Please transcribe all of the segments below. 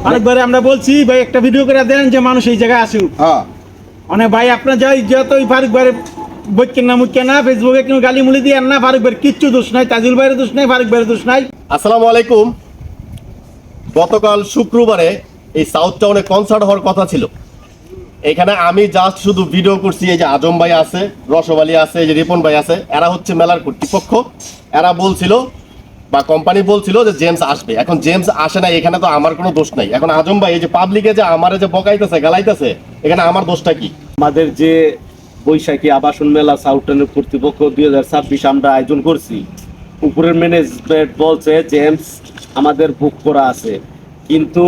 অনেকবারে আমরা বলছি ভাই একটা ভিডিও করে দেন যে মানুষ এই জায়গায় আসুক। হ্যাঁ মানে ভাই আপনার যাই যত ফারুক ভাইয়ের বইকেন না মুখে না ফেসবুকে কেউ গালি মুলি দিয়ে না, ফারুক ভাইয়ের কিচ্ছু দোষ নাই, তাজুল ভাইয়ের দোষ নাই, ফারুক ভাইয়ের দোষ নাই। আসসালামু আলাইকুম। গতকাল শুক্রবারে এই সাউথ টাউনে কনসার্ট হওয়ার কথা ছিল। এখানে আমি জাস্ট শুধু ভিডিও করছি। এই যে আজম ভাই আছে, রসবালি আছে, এই যে রিপন ভাই আছে, এরা হচ্ছে মেলার কর্তৃপক্ষ। এরা বলছিল বা কোম্পানি বলছিল যে জেমস আসবে। এখন জেমস আসে না, এখানে তো আমার কোনো দোষ নাই। এখন আজম ভাই এই যে পাবলিকে যে আমারে যে বকাইতেছে গালাইতেছে, এখানে আমার দোষটা কি? আমাদের যে বৈশাখী আবাসন মেলা সাউথটাউনের কর্তৃপক্ষ 2026 আমরা আয়োজন করছি, উপরের ম্যানেজমেন্ট বলছে জেমস আমাদের বুক করা আছে, কিন্তু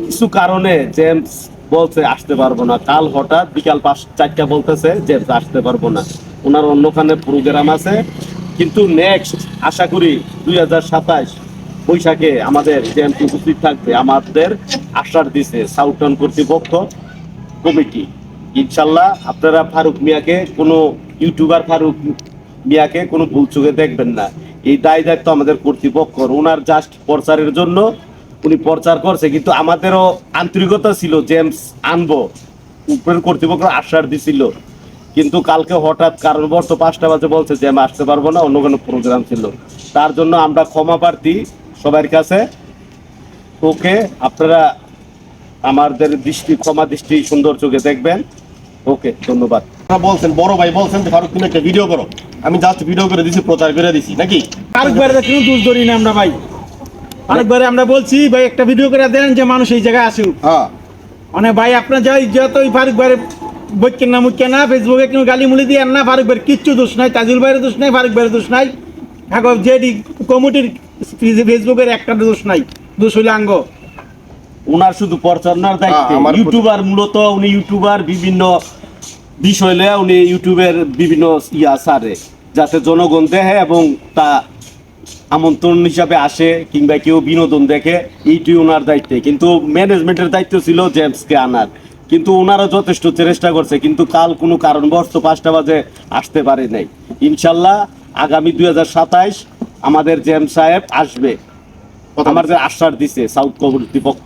কিছু কারণে জেমস বলছে আসতে পারবো না। কাল হঠাৎ বিকাল 4টা বলতেছে জেমস আসতে পারবো না, ওনার অন্যখানে প্রোগ্রাম আছে। কিন্তু নেক্সট আশা করি 2027 বৈশাখে আমাদের জেমস উপস্থিত থাকবে, আমাদের আশ্বাস দিছে সাউথটাউন কর্তৃপক্ষ কমিটি। ইনশাল্লাহ আপনারা ফারুক মিয়াকে কোনো ইউটিউবার ফারুক মিয়াকে কোনো ভুল চোখে দেখবেন না। এই দায় দায়িত্ব আমাদের কর্তৃপক্ষ, ওনার জাস্ট প্রচারের জন্য উনি প্রচার করছে, কিন্তু আমাদেরও আন্তরিকতা ছিল জেমস আনবো, উপরের কর্তৃপক্ষ আশ্বাস দিছিল। কিন্তু কালকে হঠাৎ কারণবশ 5টা বাজে বলছে যে আমি আসতে পারবো না, অন্য কোনো প্রোগ্রাম ছিল। তার জন্য আমরা ক্ষমা প্রার্থী সবার কাছে। ওকে, আপনারা আমাদের ক্ষমা দৃষ্টি সুন্দর চোখে দেখবেন। ওকে, ধন্যবাদ। আপনারা বলছেন, বড় ভাই বলছেন যে ফারুক তুমি একটা ভিডিও করো। আমি জাস্ট ভিডিও করে দিছি, প্রচার করে দিছি নাকি? ফারুক ভাইয়ের কোনো দোষ ধরি না আমরা ভাই। অনেকবারে আমরা বলছি ভাই একটা ভিডিও করে দেন যে মানুষ এই জায়গায় আসুক। হ্যাঁ মানে ভাই আপনার যাই যত ফারুক ভাইয়ের বইকেন না মুখে না ফেসবুকে কেউ গালি মুলি দিয়ে না, ফারুক ভাইয়ের কিচ্ছু দোষ নাই, তাজুল ভাইয়ের দোষ নাই, ফারুক ভাইয়ের দোষ নাই। এখন যেডি কমিটির ফেসবুকের একটা দোষ নাই, দোষ হইলে আঙ্গ। ওনার শুধু প্রচারণার দায়িত্ব। আমার ইউটিউবার মূলত উনি ইউটিউবার, বিভিন্ন বিষয় লয়ে উনি ইউটিউবের বিভিন্ন সারে, যাতে জনগণ দেখে এবং তা আমন্ত্রণ হিসাবে আসে কিংবা কেউ বিনোদন দেখে, এইটি ওনার দায়িত্বে। কিন্তু ম্যানেজমেন্টের দায়িত্ব ছিল জেমসকে আনার, কিন্তু ওনারা যথেষ্ট চেষ্টা করছে, কিন্তু কাল কোনো কারণবশ 5টা বাজে আসতে পারে নাই। ইনশাল্লাহ আগামী 2027 আমাদের জেমস সাহেব আসবে, আমাদের আশ্বাস দিছে সাউথ কর্তৃপক্ষ।